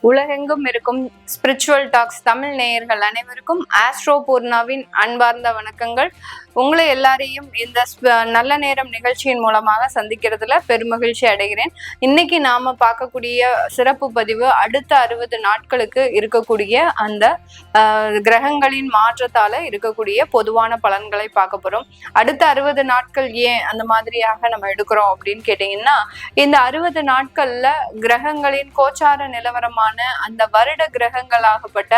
உலகெங்கும் இருக்கும் spiritual tax Tamil நேயர்கள் அனைவருக்கும் ஆஸ்ட்ரோ பூர்ணாவின் அன்பார்ந்த வணக்கங்கள். உங்களை எல்லாரையும் இந்த நல்ல நேரம் நிகழ்ச்சியின் மூலமாக சந்திக்கிறதுல பெருமகிழ்ச்சி அடைகிறேன். இன்னைக்கு நாம பார்க்கக்கூடிய சிறப்பு பதிவு அடுத்த 60 நாட்களுக்கு இருக்கக்கூடிய அந்த கிரகங்களின் மாற்றத்தால இருக்கக்கூடிய பொதுவான பலன்களை பார்க்க போறோம். அடுத்த 60 நாட்கள் ஏன் அந்த மாதிரியாக நம்ம எடுக்கிறோம் அப்படின்னு கேட்டீங்கன்னா, இந்த 60 நாட்கள்ல கிரகங்களின் கோச்சார நிலவரமான அந்த வருட கிரகங்களாகப்பட்ட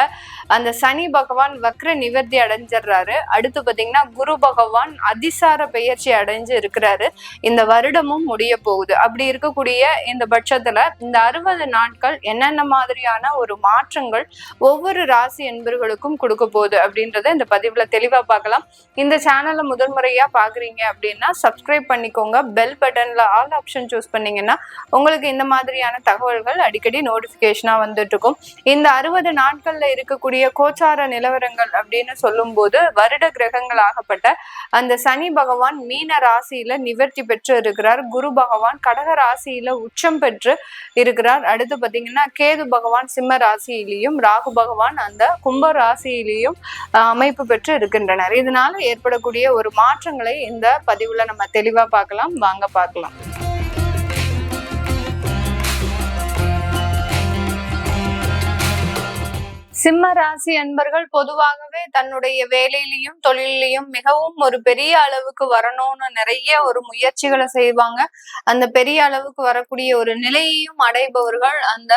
அந்த சனி பகவான் வக்ர நிவர்த்தி அடைஞ்சிடுறாரு. அடுத்து பாத்தீங்கன்னா குரு பகவான் அதிசார பெயர்ச்சி அடைஞ்சு இருக்கிறாரு. இந்த வருடமும் முடிய போகுது. அப்படி இருக்கக்கூடிய இந்த பட்சத்துல இந்த 60 நாட்கள் என்னென்ன மாதிரியான ஒரு மாற்றங்கள் ஒவ்வொரு ராசி என்பர்களுக்கும் கொடுக்க போகுது அப்படின்றத இந்த பதிவுல தெளிவா பார்க்கலாம். இந்த சேனலை முதல் முறையா பாக்குறீங்க அப்படின்னா சப்ஸ்கிரைப் பண்ணிக்கோங்க. பெல் பட்டன்ல ஆல் ஆப்ஷன் சூஸ் பண்ணீங்கன்னா உங்களுக்கு இந்த மாதிரியான தகவல்கள் அடிக்கடி நோட்டிபிகேஷனா வந்துட்டு இருக்கும். இந்த 60 நாட்கள்ல இருக்கக்கூடிய கோச்சார நிலவரங்கள் அப்படின்னு சொல்லும் போது வருட கிரகங்கள் ஆகப்பட்ட அந்த சனி பகவான் மீன ராசியில நிவர்த்தி பெற்று இருக்கிறார். குரு பகவான் கடக ராசியில உச்சம் பெற்று இருக்கிறார். அடுத்து பாத்தீங்கன்னா கேது பகவான் சிம்ம ராசியிலையும் ராகு பகவான் அந்த கும்ப ராசியிலையும் அமைப்பு பெற்று இருக்கின்றனர். இதனால ஏற்படக்கூடிய ஒரு மாற்றங்களை இந்த பதிவுல நம்ம தெளிவா பார்க்கலாம். வாங்க பார்க்கலாம். சிம்ம ராசி அன்பர்கள் பொதுவாகவே தன்னுடைய வேலையிலையும் தொழிலையும் மிகவும் ஒரு பெரிய அளவுக்கு வரணும்னு நிறைய ஒரு முயற்சிகளை செய்வாங்க. அந்த பெரிய அளவுக்கு வரக்கூடிய ஒரு நிலையையும் அடைபவர்கள் அந்த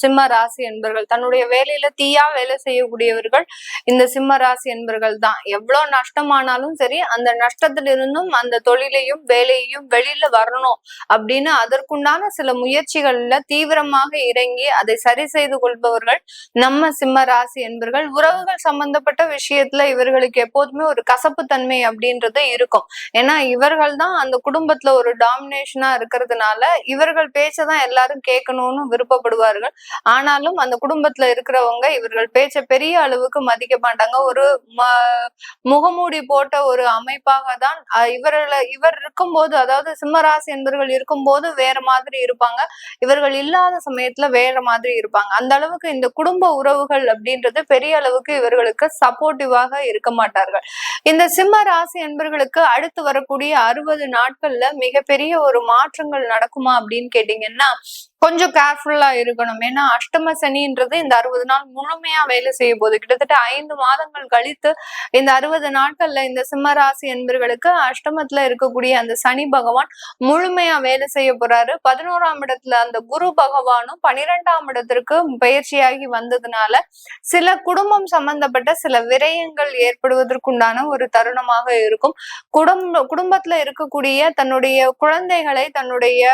சிம்ம ராசி என்பர்கள். தன்னுடைய வேலையில தீயா வேலை செய்யக்கூடியவர்கள் இந்த சிம்ம ராசி என்பர்கள் தான். எவ்வளவு நஷ்டமானாலும் சரி அந்த நஷ்டத்திலிருந்தும் அந்த தொழிலையும் வேலையையும் வெளியில வரணும் அப்படின்னு அதற்குண்டான சில முயற்சிகள்ல தீவிரமாக இறங்கி அதை சரி செய்து கொள்பவர்கள் நம்ம சிம்ம ராசி என்பர்கள். உறவுகள் சம்பந்தப்பட்ட விஷயத்துல இவர்களுக்கு எப்போதுமே ஒரு கசப்பு தன்மை அப்படின்றது இருக்கும். ஏன்னா இவர்கள் தான் அந்த குடும்பத்துல ஒரு டாமினேஷனா இருக்கிறதுனால இவர்கள் பேச்சதான் எல்லாரும் கேட்கணும்னு விருப்பப்படுவார்கள். ஆனாலும் அந்த குடும்பத்துல இருக்கிறவங்க இவர்கள் பேச்ச பெரிய அளவுக்கு மதிக்க மாட்டாங்க. ஒரு முகமூடி போட்ட ஒரு அமைப்பாக தான் இவர் இருக்கும்போது, அதாவது சிம்மராசி என்பர்கள் இருக்கும்போது வேற மாதிரி இருப்பாங்க, இவர்கள் இல்லாத சமயத்துல வேற மாதிரி இருப்பாங்க. அந்த அளவுக்கு இந்த குடும்ப உறவுகள் அப்படின்றது பெரிய அளவுக்கு இவர்களுக்கு சப்போர்ட்டிவாக இருக்க மாட்டார்கள். இந்த சிம்ம ராசி என்பர்களுக்கு அடுத்து வரக்கூடிய 60 நாட்கள்ல மிகப்பெரிய ஒரு மாற்றங்கள் நடக்குமா அப்படின்னு கேட்டீங்கன்னா கொஞ்சம் கேர்ஃபுல்லா இருக்கணும். ஏன்னா அஷ்டம சனின்றது இந்த 60 நாள் முழுமையா வேலை செய்ய போகுது. கிட்டத்தட்ட 5 மாதங்கள் கழித்து இந்த 60 நாட்கள்ல இந்த சிம்ம ராசி என்பர்களுக்கு அஷ்டமத்துல இருக்கக்கூடிய அந்த சனி பகவான் முழுமையா வேலை செய்ய போறாரு. 11ஆம் இடத்துல அந்த குரு பகவானும் 12ஆம் இடத்திற்கு பயிற்சியாகி வந்ததுனால சில குடும்பம் சம்பந்தப்பட்ட சில விரயங்கள் ஏற்படுவதற்குண்டான ஒரு தருணமாக இருக்கும். குடும்பத்துல இருக்கக்கூடிய தன்னுடைய குழந்தைகளை தன்னுடைய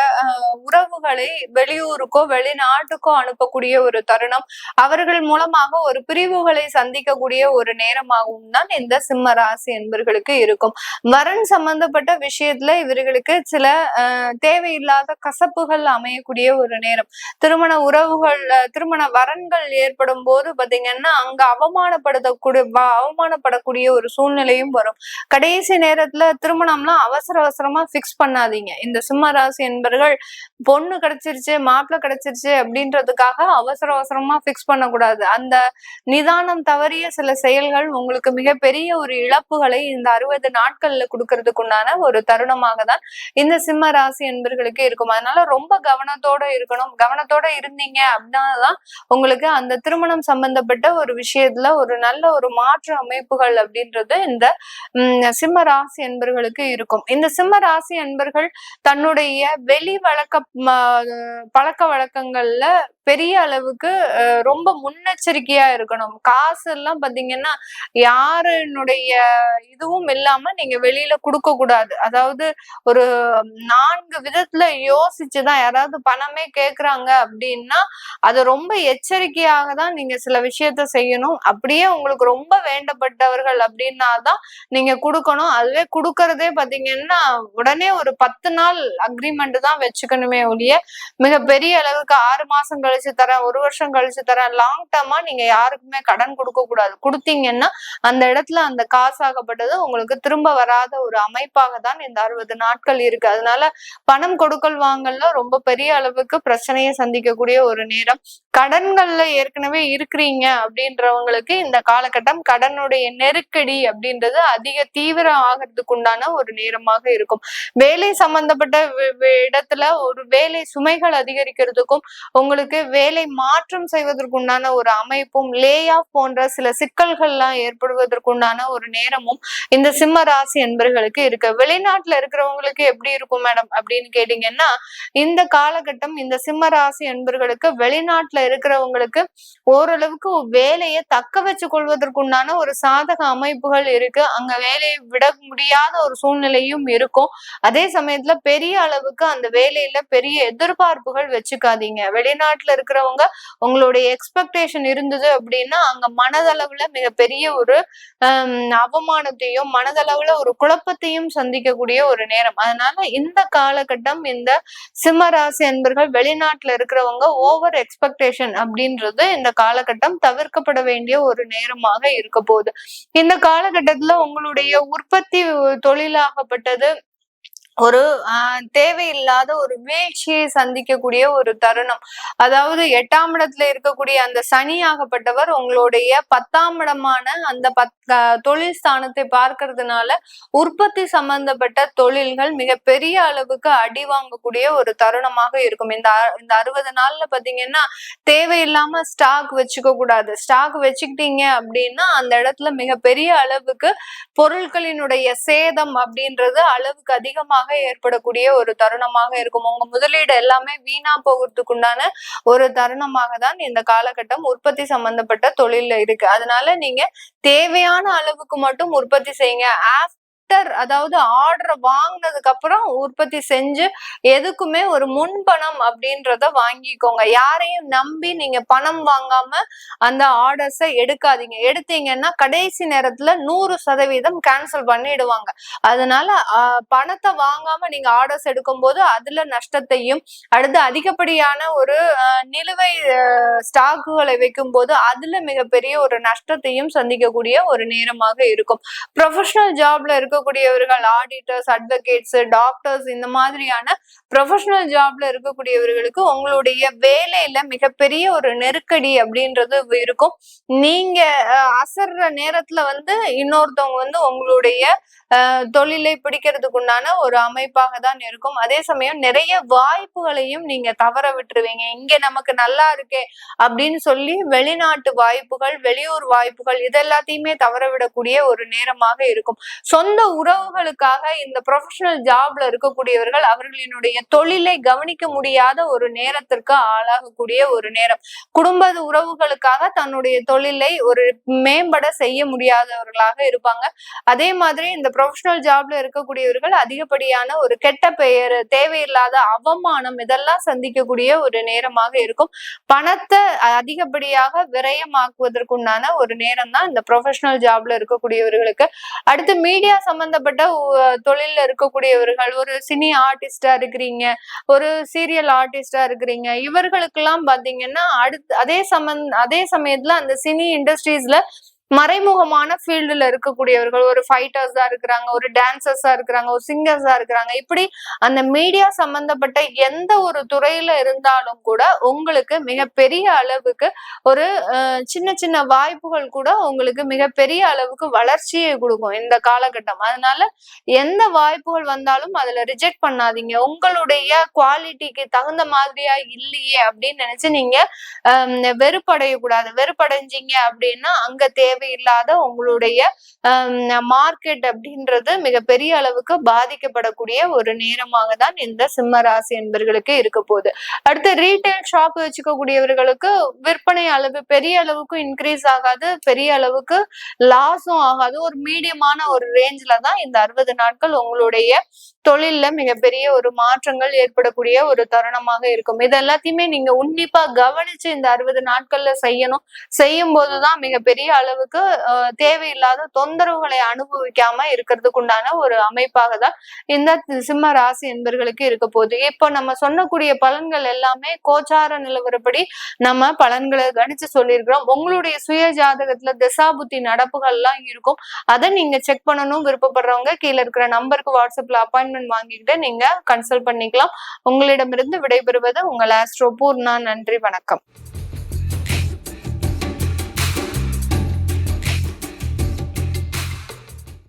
உறவுகளை வெளியூருக்கோ வெளிநாட்டுக்கோ அனுப்பக்கூடிய ஒரு தருணம், அவர்கள் மூலமாக ஒரு பிரிவுகளை சந்திக்கக்கூடிய ஒரு நேரமாகவும் தான் இந்த சிம்ம ராசி என்பர்களுக்கு இருக்கும். வரன் சம்பந்தப்பட்ட விஷயத்துல இவர்களுக்கு சில தேவையில்லாத கசப்புகள் அமையக்கூடிய ஒரு நேரம். திருமண உறவுகள் திருமண வரன்கள் ஏற்படும் போது பாத்தீங்கன்னா அங்க அவமானப்படக்கூடிய ஒரு சூழ்நிலையும் வரும். கடைசி நேரத்துல திருமணம்லாம் அவசரமா பிக்ஸ் பண்ணாதீங்க. இந்த சிம்ம ராசி என்பர்கள் பொண்ணு கிடைச்சிருச்சு மாப்பிள்ளை கிடைச்சிருச்சு அப்படின்றதுக்காக அவசரமா பிக்ஸ் பண்ணக்கூடாது. அந்த நிதானம் தவறிய சில செயல்கள் உங்களுக்கு மிகப்பெரிய ஒரு இழப்புகளை இந்த 60 நாட்கள்ல கொடுக்கறதுக்குண்டான ஒரு தருணமாக தான் இந்த சிம்ம ராசி என்பர்களுக்கு இருக்கும். அதனால ரொம்ப கவனத்தோட இருக்கணும். கவனத்தோட இருந்தீங்க அப்படின்னாதான் உங்களுக்கு அந்த திருமணம் சம்பந்தப்பட்ட ஒரு விஷயத்துல ஒரு நல்ல ஒரு மாற்று அமைப்புகள் அப்படின்றது இந்த சிம்ம ராசி என்பர்களுக்கு இருக்கும். இந்த சிம்ம ராசி என்பர்கள் தன்னுடைய வெளி பழக்க வழக்கங்கள்ல பெரிய அளவுக்கு ரொம்ப முன்னெச்சரிக்கையா இருக்கணும். காசு எல்லாம் பாத்தீங்கன்னா யாருனுடைய இதுவும் இல்லாம நீங்க வெளியில கொடுக்க கூடாது. அதாவது ஒரு 4 விதத்துல யோசிச்சுதான் யாராவது பணமே கேக்குறாங்க அப்படின்னா அதை ரொம்ப எச்சரிக்கையாக தான் நீங்க சில விஷயத்த செய்யணும். அப்படியே உங்களுக்கு ரொம்ப வேண்டப்பட்டவர்கள் அப்படின்னாதான் நீங்க கொடுக்கணும். அதுவே கொடுக்கறதே பாத்தீங்கன்னா உடனே ஒரு 10 நாள் அக்ரிமெண்ட் தான் வச்சுக்கணுமே ஒழிய மிக பெரிய அளவுக்கு 6 மாசம் கழிச்சு தரேன் 1 வருஷம் கழிச்சு தரேன் லாங் டர்மா நீங்க யாருக்குமே கடன் கொடுக்க கூடாது. கொடுத்தீங்கன்னா அந்த இடத்துல அந்த காசாகப்பட்டது உங்களுக்கு திரும்ப வராத ஒரு அமைப்பாக தான் இந்த 60 நாட்கள் இருக்கு. அதனால பணம் கொடுக்கல் வாங்கல்ல ரொம்ப பெரிய அளவுக்கு பிரச்சனையை சந்திக்கக்கூடிய ஒரு நேரம். கடன்கள்ல ஏற்கனவே இருக்கிறீங்க அப்படின்றவங்களுக்கு இந்த காலகட்டம் கடனுடைய நெருக்கடி அப்படின்றது அதிக தீவிரம் ஆகிறதுக்கு உண்டான ஒரு நேரமாக இருக்கும். வேலை சம்பந்தப்பட்ட இடத்துல ஒரு வேலை சுமைகள் அதிகரிக்கிறதுக்கும் உங்களுக்கு வேலை மாற்றம் செய்வதற்குண்டான ஒரு அமைப்பும் லே ஆஃப் போன்ற சில சிக்கல்கள்லாம் ஏற்படுவதற்குண்டான ஒரு நேரமும் இந்த சிம்ம ராசி என்பர்களுக்கு இருக்கு. வெளிநாட்டுல இருக்கிறவங்களுக்கு எப்படி இருக்கும் மேடம் அப்படின்னு கேட்டீங்கன்னா, இந்த காலகட்டம் இந்த சிம்ம ராசி என்பர்களுக்கு வெளிநாட்டுல இருக்கிறவங்களுக்கு ஓரளவுக்கு வேலையை தக்க வச்சு கொள்வதற்குண்டான ஒரு சாதக அமைப்புகள் இருக்கு. அங்க வேலையை விட முடியாத ஒரு சூழ்நிலையும் இருக்கும். அதே சமயத்துல பெரிய அளவுக்கு அந்த வேலையில பெரிய எதிர்பார்ப்புகள் வச்சுக்காதீங்க. வெளிநாட்டுல இருக்கிறவங்க உங்களுடைய எக்ஸ்பெக்டேஷன் இருந்தது அப்படின்னா அங்க மனதளவுல மிகப்பெரிய ஒரு அவமானத்தையும் மனதளவுல ஒரு குழப்பத்தையும் சந்திக்கக்கூடிய ஒரு நேரம். அதனால இந்த காலகட்டம் இந்த சிம்ம ராசி அன்பர்கள் வெளிநாட்டுல இருக்கிறவங்க ஓவர் எக்ஸ்பெக்டேஷன் அப்படின்றது இந்த காலகட்டம் தவிர்க்கப்பட வேண்டிய ஒரு நேரமாக இருக்க போகுது. இந்த காலகட்டத்துல உங்களுடைய உற்பத்தி தொழிலாகப்பட்டது ஒரு தேவையில்லாத ஒரு வீழ்ச்சியை சந்திக்கக்கூடிய ஒரு தருணம். அதாவது 8ஆம் இடத்துல இருக்கக்கூடிய அந்த சனி ஆகப்பட்டவர் உங்களுடைய 10ஆம் இடமான அந்த தொழில் ஸ்தானத்தை பார்க்கறதுனால உற்பத்தி சம்பந்தப்பட்ட தொழில்கள் மிக பெரிய அளவுக்கு அடி வாங்கக்கூடிய ஒரு தருணமாக இருக்கும். இந்த 60 நாள்ல பாத்தீங்கன்னா தேவையில்லாம ஸ்டாக் வச்சுக்க கூடாது. ஸ்டாக் வச்சுக்கிட்டீங்க அப்படின்னா அந்த இடத்துல மிகப்பெரிய அளவுக்கு பொருட்களினுடைய சேதம் அப்படின்றது அளவுக்கு அதிகமாக ஏற்படக்கூடிய ஒரு தருணமாக இருக்கும். உங்க முதலீடு எல்லாமே வீணா போகிறதுக்குண்டான ஒரு தருணமாக தான் இந்த காலகட்டம் உற்பத்தி சம்பந்தப்பட்ட தொழில்ல இருக்கு. அதனால நீங்க தேவையான அளவுக்கு மட்டும் உற்பத்தி செய்யுங்க. அதாவது ஆர்டர் வாங்கினதுக்கு அப்புறம் உற்பத்தி செஞ்சு எதுக்குமே ஒரு முன்பணம் அப்படின்றத வாங்கிக்கோங்க. யாரையும் நம்பி நீங்க பணம் வாங்காம அந்த ஆர்டர்ஸை எடுக்காதீங்க. எடுத்தீங்கன்னா கடைசி நேரத்துல 100% கேன்சல் பண்ணிடுவாங்க. அதனால பணத்தை வாங்காம நீங்க ஆர்டர்ஸ் எடுக்கும் போது அதுல நஷ்டத்தையும், அடுத்து அதிகப்படியான ஒரு நிலுவை ஸ்டாக்குகளை வைக்கும் போது அதுல மிகப்பெரிய ஒரு நஷ்டத்தையும் சந்திக்கக்கூடிய ஒரு நேரமாக இருக்கும். ப்ரொஃபஷனல் ஜாப்ல இருக்கக்கூடியவர்கள், ஆடிட்டர்ஸ், அட்வொகேட்ஸ், டாக்டர்ஸ், இந்த மாதிரியான ப்ரொஃபஷனல் ஜாப்ல இருக்கக்கூடியவர்களுக்கு உங்களுடைய வேலையில மிகப்பெரிய ஒரு நெருக்கடி அப்படின்றது இருக்கும். நீங்க அசர்ற நேரத்துல இன்னொருத்தவங்க உங்களுடைய தொழிலை பிடிக்கிறதுக்கு உண்டான ஒரு அமைப்பாக தான் இருக்கும். அதே சமயம் நிறைய வாய்ப்புகளையும் நீங்க தவற விட்டுருவீங்க. இங்க நமக்கு நல்லா இருக்கே அப்படின்னு சொல்லி வெளிநாட்டு வாய்ப்புகள், வெளியூர் வாய்ப்புகள் இதெல்லாத்தையுமே தவற விடக்கூடிய ஒரு நேரமாக இருக்கும். சொந்த உறவுகளுக்காக இந்த ப்ரொஃபஷனல் ஜாப்ல இருக்கக்கூடியவர்கள் அவர்களினுடைய தொழிலை கவனிக்க முடியாத ஒரு நேரத்திற்கு ஆளாகக்கூடிய ஒரு நேரம். குடும்ப உறவுகளுக்காக தன்னுடைய தொழிலை ஒரு மேம்பட செய்ய முடியாதவர்களாக இருப்பாங்க. அதே மாதிரி இந்த ப்ரொஃபஷனல் ஜாப்ல இருக்கக்கூடியவர்கள் அதிகப்படியான ஒரு கெட்ட பெயர், தேவையில்லாத அவமானம் இதெல்லாம் சந்திக்கக்கூடிய ஒரு நேரமாக இருக்கும். பணத்தை அதிகப்படியாக விரயமாக்குவதற்குண்டான ஒரு நேரம் தான் இந்த ப்ரொஃபஷனல் ஜாப்ல இருக்கக்கூடியவர்களுக்கு. அடுத்து மீடியா சம்பந்தப்பட்ட தொழில இருக்கக்கூடியவர்கள், ஒரு சினி ஆர்டிஸ்டா இருக்கிறீங்க, ஒரு சீரியல் ஆர்டிஸ்டா இருக்கிறீங்க, இவர்களுக்கு எல்லாம் பாத்தீங்கன்னா அதே சமயத்துல அந்த சினி இண்டஸ்ட்ரீஸ்ல மறைமுகமான ஃபீல்டுல இருக்கக்கூடியவர்கள், ஒரு ஃபைட்டர்ஸா இருக்கிறாங்க, ஒரு டான்சர்ஸா இருக்கிறாங்க, ஒரு சிங்கர்ஸா இருக்கிறாங்க. இப்படி அந்த மீடியா சம்பந்தப்பட்ட எந்த ஒரு துறையில இருந்தாலும் கூட உங்களுக்கு மிகப்பெரிய அளவுக்கு ஒரு சின்ன சின்ன வாய்ப்புகள் கூட உங்களுக்கு மிகப்பெரிய அளவுக்கு வளர்ச்சியை கொடுக்கும் இந்த காலகட்டம். அதனால எந்த வாய்ப்புகள் வந்தாலும் அதுல ரிஜெக்ட் பண்ணாதீங்க. உங்களுடைய குவாலிட்டிக்கு தகுந்த மாதிரியா இல்லையே அப்படின்னு நினைச்சு நீங்க வெறுப்படையக்கூடாது. வெறுப்படைஞ்சீங்க அப்படின்னா அங்க தேவையில்லாத உங்களுடைய மார்க்கெட் அப்படின்றது மிகப்பெரிய அளவுக்கு பாதிக்கப்படக்கூடிய ஒரு நேரமாக தான் இந்த சிம்ம ராசி என்பர்களுக்கு இருக்க போகுது. அடுத்து ரீட்டைல் ஷாப் வச்சுக்கக்கூடியவர்களுக்கு விற்பனை அளவு பெரிய அளவுக்கு இன்க்ரீஸ் ஆகாது, பெரிய அளவுக்கு லாஸும் ஆகாது. ஒரு மீடியமான ஒரு ரேஞ்ச்ல தான் இந்த 60 நாட்கள் உங்களுடைய தொழில்ல மிகப்பெரிய ஒரு மாற்றங்கள் ஏற்படக்கூடிய ஒரு தருணமாக இருக்கும். இது எல்லாத்தையுமே நீங்க உன்னிப்பா கவனிச்சு இந்த 60 நாட்கள்ல செய்யணும். செய்யும் போதுதான் மிகப்பெரிய அளவுக்கு தேவையில்லாத தொந்தரவுகளை அனுபவிக்காம இருக்கிறதுக்கு உண்டான ஒரு அமைப்பாக தான் இந்த சிம்ம ராசி என்பர்களுக்கு இருக்க போகுது. இப்போ நம்ம சொன்னக்கூடிய பலன்கள் எல்லாமே கோச்சார நிலவரப்படி நம்ம பலன்களை கணிச்சு சொல்லியிருக்கிறோம். உங்களுடைய சுய ஜாதகத்துல திசாபுத்தி நடப்புகள் எல்லாம் இருக்கும். அதை நீங்க செக் பண்ணணும் விருப்பப்படுறவங்க கீழே இருக்கிற நம்பருக்கு வாட்ஸ்அப்ல அப்பாயின்மெண்ட் வாங்கிக்கிட்டு நீங்க கன்சல்ட் பண்ணிக்கலாம். உங்களிடமிருந்து விடைபெறுவது உங்கள் ஆஸ்ட்ரோ பூர்ணா. நன்றி, வணக்கம்.